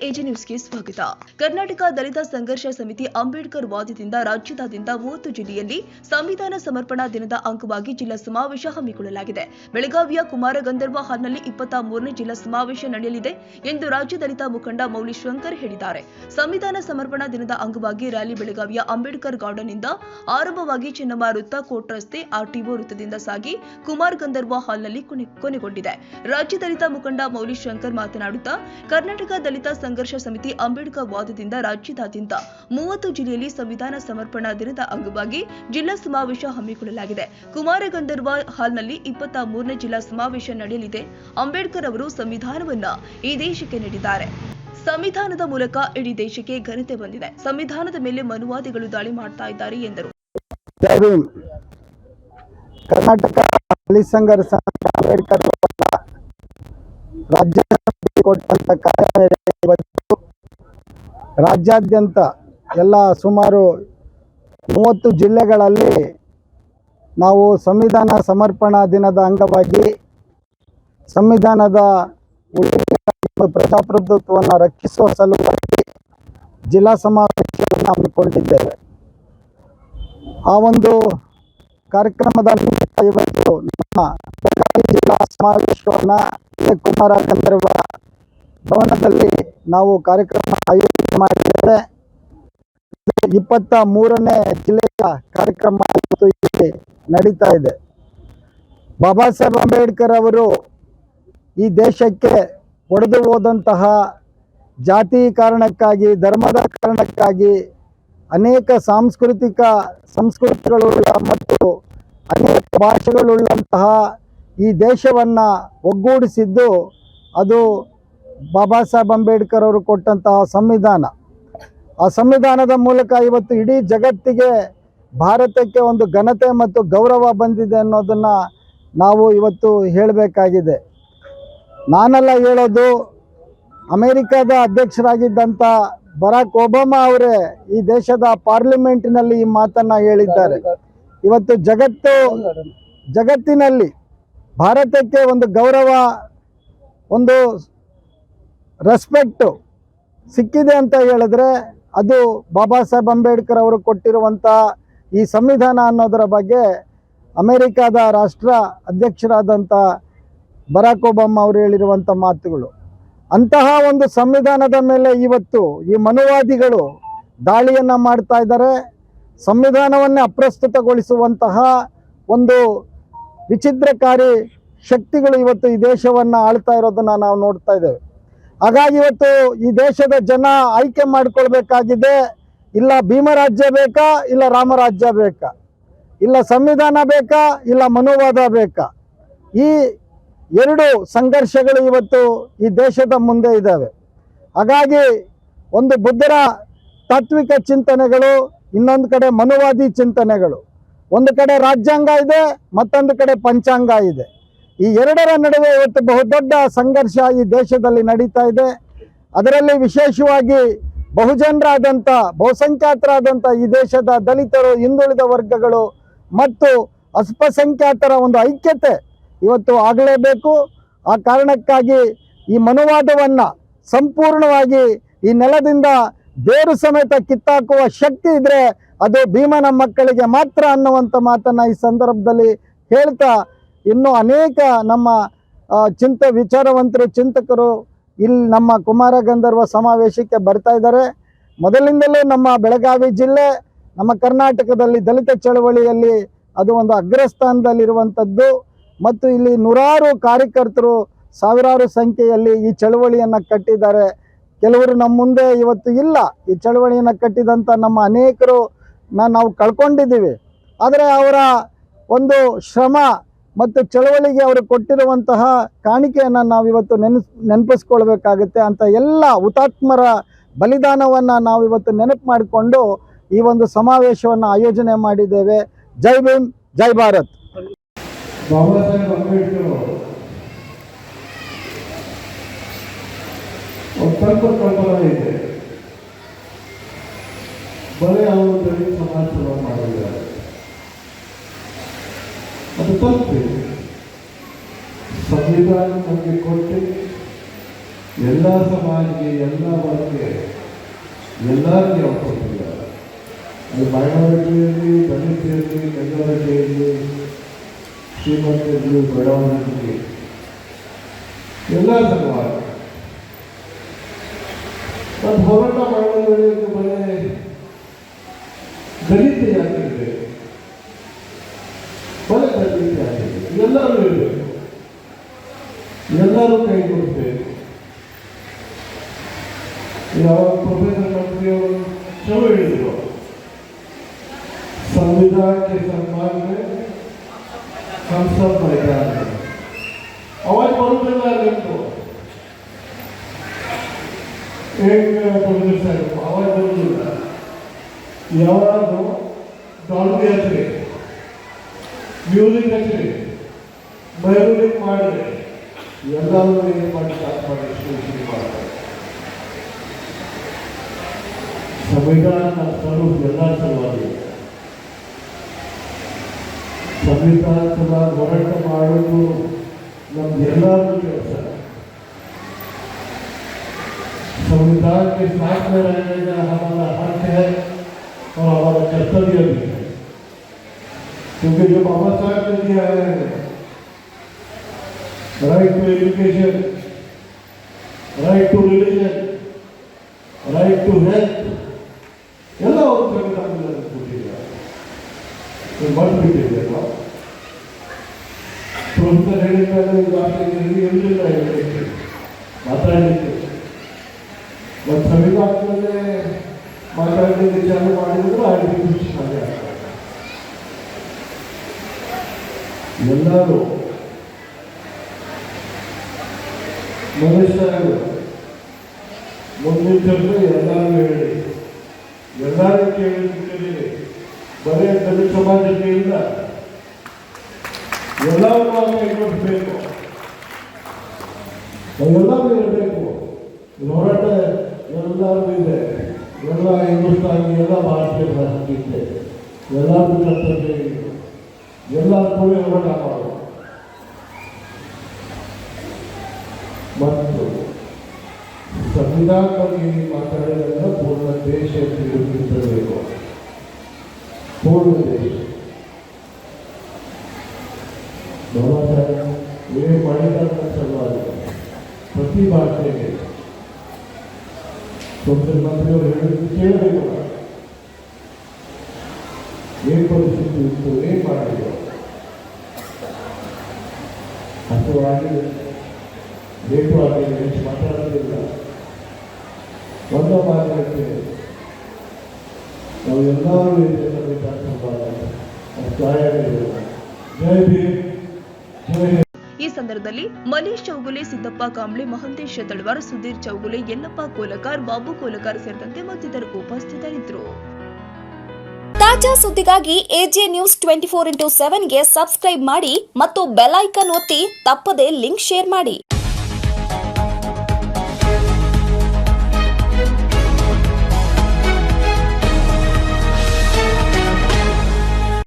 AJ ನ್ಯೂಸ್ಗೆ ಸ್ವಾಗತ. ಕರ್ನಾಟಕ ದಲಿತ ಸಂಘರ್ಷ ಸಮಿತಿ ಅಂಬೇಡ್ಕರ್ ವಾದದಿಂದ ರಾಜ್ಯದಾದ್ಯಂತ 30 ಜಿಲ್ಲೆಯಲ್ಲಿ ಸಂವಿಧಾನ ಸಮರ್ಪಣಾ ದಿನದ ಅಂಗವಾಗಿ ಜಿಲ್ಲಾ ಸಮಾವೇಶ ಹಮ್ಮಿಕೊಳ್ಳಲಾಗಿದೆ. ಬೆಳಗಾವಿಯ ಕುಮಾರ ಗಂಧರ್ವ ಹಾಲ್ನಲ್ಲಿ 23ನೇ ಜಿಲ್ಲಾ ಸಮಾವೇಶ ನಡೆಯಲಿದೆ ಎಂದು ರಾಜ್ಯ ದಲಿತ ಮುಖಂಡ ಮೌಲಿ ಶಂಕರ್ ಹೇಳಿದ್ದಾರೆ. ಸಂವಿಧಾನ ಸಮರ್ಪಣಾ ದಿನದ ಅಂಗವಾಗಿ ರ್ಯಾಲಿ ಬೆಳಗಾವಿಯ ಅಂಬೇಡ್ಕರ್ ಗಾರ್ಡನ್ನಿಂದ ಆರಂಭವಾಗಿ ಚೆನ್ನಮ್ಮ ವೃತ್ತ, ಕೋಟ್ ರಸ್ತೆ, ಆರ್ಟಿಒ ವೃತ್ತದಿಂದ ಸಾಗಿ ಕುಮಾರ ಗಂಧರ್ವ ಹಾಲ್ನಲ್ಲಿ ಕೊನೆಗೊಂಡಿದೆ. ರಾಜ್ಯ ದಲಿತ ಮುಖಂಡ ಮೌಲಿ ಶಂಕರ್ ಮಾತನಾಡುತ್ತಾ, ಕರ್ನಾಟಕ ದಲಿತ ಸಂಘರ್ಷ ಸಮಿತಿ ಅಂಬೇಡ್ಕರ್ ವಾದದಿಂದ ರಾಜ್ಯದಾದ್ಯಂತ 30 ಜಿಲ್ಲೆಯಲ್ಲಿ ಸಂವಿಧಾನ ಸಮರ್ಪಣಾ ದಿನದ ಅಂಗವಾಗಿ ಜಿಲ್ಲಾ ಸಮಾವೇಶ ಹಮ್ಮಿಕೊಳ್ಳಲಾಗಿದೆ. ಕುಮಾರ ಗಂಧರ್ವ ಹಾಲ್ನಲ್ಲಿ 23ನೇ ಜಿಲ್ಲಾ ಸಮಾವೇಶ ನಡೆಯಲಿದೆ. ಅಂಬೇಡ್ಕರ್ ಅವರು ಸಂವಿಧಾನವನ್ನ ಈ ದೇಶಕ್ಕೆ ನೀಡಿದ್ದಾರೆ. ಸಂವಿಧಾನದ ಮೂಲಕ ಇಡೀ ದೇಶಕ್ಕೆ ಘನತೆ ಬಂದಿದೆ. ಸಂವಿಧಾನದ ಮೇಲೆ ಮನುವಾದಿಗಳು ದಾಳಿ ಮಾಡ್ತಾ ಇದ್ದಾರೆ ಎಂದರು. ಕರ್ನಾಟಕ ದಲಿತ ಸಂಘರ್ಷ ಅಂಬೇಡ್ಕರ್ ರಾಜ್ಯ ಕೊಟ್ಟಂತ ಕಾರ್ಯ ಇವತ್ತು ರಾಜ್ಯಾದ್ಯಂತ ಎಲ್ಲ ಸುಮಾರು 30 ಜಿಲ್ಲೆಗಳಲ್ಲಿ ನಾವು ಸಂವಿಧಾನ ಸಮರ್ಪಣಾ ದಿನದ ಅಂಗವಾಗಿ ಸಂವಿಧಾನದ ಪ್ರಜಾಪ್ರಭುತ್ವವನ್ನು ರಕ್ಷಿಸುವ ಸಲುವಾಗಿ ಜಿಲ್ಲಾ ಸಮಾವೇಶವನ್ನು ಹಮ್ಮಿಕೊಂಡಿದ್ದೇವೆ. ಆ ಒಂದು ಕಾರ್ಯಕ್ರಮದ ನಿಮಿತ್ತ ಇವತ್ತು ನಮ್ಮ ಬೆಳಗಾವಿ ಜಿಲ್ಲಾ ಸಮಾವೇಶವನ್ನು ಕುಮಾರ ಗಂಧರ್ವ ಭವನದಲ್ಲಿ ನಾವು ಕಾರ್ಯಕ್ರಮ ಆಯೋಜನೆ ಮಾಡಿದ್ದೇವೆ. 23ನೇ ಜಿಲ್ಲೆಯ ಕಾರ್ಯಕ್ರಮ ಇವತ್ತು ಇಲ್ಲಿ ನಡೀತಾ ಇದೆ. ಬಾಬಾ ಸಾಹೇಬ್ ಅಂಬೇಡ್ಕರ್ ಅವರು ಈ ದೇಶಕ್ಕೆ ಒಡೆದು ಹೋದಂತಹ ಜಾತಿ ಕಾರಣಕ್ಕಾಗಿ, ಧರ್ಮದ ಕಾರಣಕ್ಕಾಗಿ ಅನೇಕ ಸಂಸ್ಕೃತಿಗಳುಳ್ಳ ಮತ್ತು ಅನೇಕ ಭಾಷೆಗಳುಳ್ಳಂತಹ ಈ ದೇಶವನ್ನು ಒಗ್ಗೂಡಿಸಿದ್ದು ಅದು ಬಾಬಾ ಸಾಹೇಬ್ ಅಂಬೇಡ್ಕರ್ ಅವರು ಕೊಟ್ಟಂತಹ ಸಂವಿಧಾನ. ಆ ಸಂವಿಧಾನದ ಮೂಲಕ ಇವತ್ತು ಇಡೀ ಜಗತ್ತಿಗೆ, ಭಾರತಕ್ಕೆ ಒಂದು ಘನತೆ ಮತ್ತು ಗೌರವ ಬಂದಿದೆ ಅನ್ನೋದನ್ನು ನಾವು ಇವತ್ತು ಹೇಳಬೇಕಾಗಿದೆ. ನಾನೆಲ್ಲ ಹೇಳೋದು, ಅಮೆರಿಕದ ಅಧ್ಯಕ್ಷರಾಗಿದ್ದಂಥ ಬರಾಕ್ ಒಬಾಮಾ ಅವರೇ ಈ ದೇಶದ ಪಾರ್ಲಿಮೆಂಟಿನಲ್ಲಿ ಈ ಮಾತನ್ನು ಹೇಳಿದ್ದಾರೆ. ಇವತ್ತು ಜಗತ್ತಿನಲ್ಲಿ ಭಾರತಕ್ಕೆ ಒಂದು ಗೌರವ, ಒಂದು ರೆಸ್ಪೆಕ್ಟು ಸಿಕ್ಕಿದೆ ಅಂತ ಹೇಳಿದ್ರೆ ಅದು ಬಾಬಾ ಸಾಹೇಬ್ ಅಂಬೇಡ್ಕರ್ ಅವರು ಕೊಟ್ಟಿರುವಂಥ ಈ ಸಂವಿಧಾನ ಅನ್ನೋದರ ಬಗ್ಗೆ ಅಮೆರಿಕದ ರಾಷ್ಟ್ರ ಅಧ್ಯಕ್ಷರಾದಂಥ ಬರಾಕ್ ಒಬಾಮಾ ಅವರು ಹೇಳಿರುವಂಥ ಮಾತುಗಳು. ಅಂತಹ ಒಂದು ಸಂವಿಧಾನದ ಮೇಲೆ ಇವತ್ತು ಈ ಮನುವಾದಿಗಳು ದಾಳಿಯನ್ನು ಮಾಡ್ತಾ ಇದ್ದಾರೆ. ಸಂವಿಧಾನವನ್ನೇ ಅಪ್ರಸ್ತುತಗೊಳಿಸುವಂತಹ ಒಂದು ವಿಚಿತ್ರಕಾರಿ ಶಕ್ತಿಗಳು ಇವತ್ತು ಈ ದೇಶವನ್ನು ಆಳ್ತಾ ಇರೋದನ್ನು ನಾವು ನೋಡ್ತಾ ಇದ್ದೇವೆ. ಹಾಗಾಗಿ ಇವತ್ತು ಈ ದೇಶದ ಜನ ಆಯ್ಕೆ ಮಾಡಿಕೊಳ್ಬೇಕಾಗಿದೆ. ಇಲ್ಲ ಭೀಮರಾಜ್ಯ ಬೇಕಾ, ಇಲ್ಲ ರಾಮರಾಜ್ಯ ಬೇಕಾ, ಇಲ್ಲ ಸಂವಿಧಾನ ಬೇಕಾ, ಇಲ್ಲ ಮನುವಾದ ಬೇಕಾ. ಈ ಎರಡು ಸಂಘರ್ಷಗಳು ಇವತ್ತು ಈ ದೇಶದ ಮುಂದೆ ಇದ್ದಾವೆ. ಹಾಗಾಗಿ ಒಂದು ಬುದ್ಧರ ತಾತ್ವಿಕ ಚಿಂತನೆಗಳು, ಇನ್ನೊಂದು ಕಡೆ ಮನುವಾದಿ ಚಿಂತನೆಗಳು, ಒಂದು ಕಡೆ ರಾಜ್ಯಾಂಗ ಇದೆ, ಮತ್ತೊಂದು ಕಡೆ ಪಂಚಾಂಗ ಇದೆ. ಈ ಎರಡರ ನಡುವೆ ಇವತ್ತು ಬಹುದೊಡ್ಡ ಸಂಘರ್ಷ ಈ ದೇಶದಲ್ಲಿ ನಡೀತಾ ಇದೆ. ಅದರಲ್ಲಿ ವಿಶೇಷವಾಗಿ ಬಹುಜನರಾದಂಥ, ಬಹುಸಂಖ್ಯಾತರಾದಂಥ ಈ ದೇಶದ ದಲಿತರು, ಹಿಂದುಳಿದ ವರ್ಗಗಳು ಮತ್ತು ಅಲ್ಪಸಂಖ್ಯಾತರ ಒಂದು ಐಕ್ಯತೆ ಇವತ್ತು ಆಗಲೇಬೇಕು. ಆ ಕಾರಣಕ್ಕಾಗಿ ಈ ಮನುವಾದವನ್ನು ಸಂಪೂರ್ಣವಾಗಿ ಈ ನೆಲದಿಂದ ಬೇರು ಸಮೇತ ಕಿತ್ತಾಕುವ ಶಕ್ತಿ ಇದ್ದರೆ ಅದು ಭೀಮನ ಮಕ್ಕಳಿಗೆ ಮಾತ್ರ ಅನ್ನುವಂಥ ಮಾತನ್ನು ಈ ಸಂದರ್ಭದಲ್ಲಿ ಹೇಳ್ತಾ, ಇನ್ನೂ ಅನೇಕ ನಮ್ಮ ವಿಚಾರವಂತರು, ಚಿಂತಕರು ಇಲ್ಲಿ ನಮ್ಮ ಕುಮಾರ ಗಂಧರ್ವ ಸಮಾವೇಶಕ್ಕೆ ಬರ್ತಾ ಇದ್ದಾರೆ. ಮೊದಲಿಂದಲೂ ನಮ್ಮ ಬೆಳಗಾವಿ ಜಿಲ್ಲೆ ನಮ್ಮ ಕರ್ನಾಟಕದಲ್ಲಿ ದಲಿತ ಚಳವಳಿಯಲ್ಲಿ ಅದು ಒಂದು ಅಗ್ರಸ್ಥಾನದಲ್ಲಿರುವಂಥದ್ದು. ಮತ್ತು ಇಲ್ಲಿ ನೂರಾರು ಕಾರ್ಯಕರ್ತರು, ಸಾವಿರಾರು ಸಂಖ್ಯೆಯಲ್ಲಿ ಈ ಚಳವಳಿಯನ್ನು ಕಟ್ಟಿದ್ದಾರೆ. ಕೆಲವರು ನಮ್ಮ ಮುಂದೆ ಇವತ್ತು ಇಲ್ಲ. ಈ ಚಳವಳಿಯನ್ನು ಕಟ್ಟಿದಂಥ ನಮ್ಮ ಅನೇಕರು ನಾವು ಕಳ್ಕೊಂಡಿದ್ದೀವಿ. ಆದರೆ ಅವರ ಒಂದು ಶ್ರಮ ಮತ್ತು ಚಳವಳಿಗೆ ಅವರು ಕೊಟ್ಟಿರುವಂತಹ ಕಾಣಿಕೆಯನ್ನು ನಾವು ಇವತ್ತು ನೆನಪಿಸ್ಕೊಳ್ಬೇಕಾಗುತ್ತೆ. ಅಂತ ಎಲ್ಲ ಹುತಾತ್ಮರ ಬಲಿದಾನವನ್ನು ನಾವು ಇವತ್ತು ನೆನಪು ಮಾಡಿಕೊಂಡು ಈ ಒಂದು ಸಮಾವೇಶವನ್ನು ಆಯೋಜನೆ ಮಾಡಿದ್ದೇವೆ. ಜೈ ಭೀಮ್, ಜೈ ಭಾರತ್. ಬಾಬಾ ಸಾಹೇಬ್ ಅಂಬೇಡ್ಕರ್ ಒಂದು ಸ್ವಲ್ಪ ಕಲ್ಪನೆ ಇದೆ. ಬರೀ ಅವರು ದಲಿತ ಸಮಾಜ ಮಾಡಿದ್ದಾರೆ, ಅದು ತಪ್ಪು. ಸಂವಿಧಾನ ನಮಗೆ ಕೊಟ್ಟು ಎಲ್ಲ ಸಮಾಜಕ್ಕೆ, ಎಲ್ಲ ವರ್ಗಕ್ಕೆ, ಎಲ್ಲರಿಗೂ ಅವ್ರು ಕೊಟ್ಟಿದ್ದಾರೆ. ಅದು ಮೈನಾರಿಟಿಯಲ್ಲಿ, ದಲಿತರಲ್ಲಿ, ಮೆಜಾರಿಟಿಯಲ್ಲಿ, ಶ್ರೀಮಂತರಲ್ಲಿ, ಬಡವರಲ್ಲಿ, ಎಲ್ಲ ಸಮಾಜ ಮತ್ತು ಹೋರಾಟ ಮಾಡೋದಕ್ಕೆ ಬರೀ ದಲಿತ ಯಾಕಿದೆ, ಬರೀ ದಲಿತ ಯಾಕಿದೆ, ಎಲ್ಲರೂ ಇರಬೇಕು, ಎಲ್ಲರೂ ಕೈ ಕೊಡಬೇಕು. ಯಾವಾಗ ಪ್ರೊಫೆಸರ್ ಮಂತ್ರಿಯವರು ಚಲೋ ಹೇಳಿದರು, संविधान के सम्मान में हम सब मैदान में. आवाज बरुदिಲ್ಲ ನಿಮ್ದು. ಪ್ರೊಫೆಸರ್ ಸಾಹೇಬ್ ಆವಾಜ್ ಬರುದಿಲ್ಲ. ಯಾವಾಗ ಡಾಲ್ಬಿ ಹಚ್ಚಿರಿ, ಮ್ಯೂಸಿಕ್ ಹಚ್ಚಿರಿ, ಮೆಲೋಡಿಕ್ ಮಾಡಿರಿ, ಎಲ್ಲರೂ ಏನು ಮಾಡಿ ಸ್ಟಾರ್ಟ್ ಮಾಡಿ ಶುರು ಮಾಡ್ತಾರೆ. ಸಂವಿಧಾನ ಸ್ವರೂಪ ಎಲ್ಲ ಸಲುವಾಗಿ ಸಂವಿಧಾನ ಸಲುವಾಗಿ ಹೋರಾಟ ಮಾಡೋದು ನಮ್ದೆಲ್ಲರೂ ಕೆಲಸ. संविधान के साथ में रहने का हमारा हक है और हमारा कर्तव्य भी है, क्योंकि जो बाबा साहब ने दिया है, right to education, right to religion, right to health, ಎಲ್ಲ ಅವರು ಸಂವಿಧಾನದಲ್ಲಿ ಕೊಟ್ಟಿದ್ದಾರೆ. ಮರ್ತ್ಬಿಟ್ಟಿದ್ದೇವೆ. ಪ್ರೊಫೆಸರ್ ಹೇಳಿದ್ದಾರೆ ಇರಲಿಲ್ಲ ಹೇಳಲಿಕ್ಕೆ, ಮಾತಾಡಲಿಕ್ಕೆ. ಮತ್ತು ಸಂವಿಧಾನದಲ್ಲೇ ಮಾತಾಡಲಿಕ್ಕೆ ಚಾಲು ಮಾಡಿದ್ರು ಅಲ್ಲಿ ಖುಷಿ ಸಾಧ್ಯ ಆಗ್ತದೆ. ಎಲ್ಲರೂ ಮನುಷ್ಯರು ಮುಂದಿಟ್ಟರು, ಎಲ್ಲರೂ ಹೇಳಿ, ಎಲ್ಲರೂ ಕೇಳಿ, ಬರೀ ದಲಿತ ಸಮಾಜಕ್ಕೆ ಇಲ್ಲ, ಎಲ್ಲರೂ ನಾವು ಕೈಗೊಳ್ಳಬೇಕು, ಎಲ್ಲರೂ ಇರಬೇಕು. ಹೋರಾಟ ಎಲ್ಲರೂ ಇದೆ, ಎಲ್ಲ ಹಿಂದೂಸ್ತಾನಿ, ಎಲ್ಲ ಭಾರತೀಯ ರಾಷ್ಟ್ರೀಯ, ಎಲ್ಲರೂ ಕರ್ತವ್ಯ ಇದೆ, ಎಲ್ಲರೂ ಕೂಡ ಹೋರಾಟ ಮಾಡೋದು. ಮತ್ತು ಸಂವಿಧಾನ ಬಗ್ಗೆ ಮಾತಾಡಿದಾಗ ಪೂರ್ಣ ದೇಶ ತಿರುಗಿಸಬೇಕು, ಪೂರ್ಣ ದೇಶ. ಬಾಬಾ ಸಾಹೇಬ್ ಏನು ಮಾಡಿದಂಥ ಸಲುವಾಗಿ ಪ್ರತಿ ಭಾಷೆಗೆ ಪ್ರೊಫೆಸರ್ ಮಂತ್ರಿಯವರು ಹೇಳಿದ್ದು ಕೇಳಬೇಕು. ಏನು ಪರಿಸ್ಥಿತಿ ಇತ್ತು, ಏನು ಮಾಡಿದ್ರು, ಅಥವಾ ಆಗಿದೆ ಬೇಕು ಆಗಿದೆ, ಹೆಚ್ಚು ಮಾತಾಡೋದಿಲ್ಲ. ಒಂದು ಮಾತಾಡಕ್ಕೆ ನಾವು ಎಲ್ಲರೂ ಜೈ ಭೀಮ್, ಜೈ. ಈ ಸಂದರ್ಭದಲ್ಲಿ ಮಲೇಶ್ ಚೌಗುಲೆ, ಸಿದ್ದಪ್ಪ ಕಾಂಬ್ಳೆ, ಮಹಂತೇಶ್ ತಳವಾರ್, ಸುಧೀರ್ ಚೌಗುಲೆ, ಯಲ್ಲಪ್ಪ ಕೋಲಕಾರ್, ಬಾಬು ಕೋಲಕಾರ್ ಸೇರಿದಂತೆ ಮತ್ತಿತರರು ಉಪಸ್ಥಿತರಿದ್ದರು. ತಾಜಾ ಸುದ್ದಿಗಾಗಿ ಎಜೆ ನ್ಯೂಸ್ 24x7 ಗೆ ಸಬ್ಸ್ಕ್ರೈಬ್ ಮಾಡಿ ಮತ್ತು ಬೆಲ್ ಐಕಾನ್ ಒತ್ತಿ ತಪ್ಪದೇ ಲಿಂಕ್ ಶೇರ್ ಮಾಡಿ.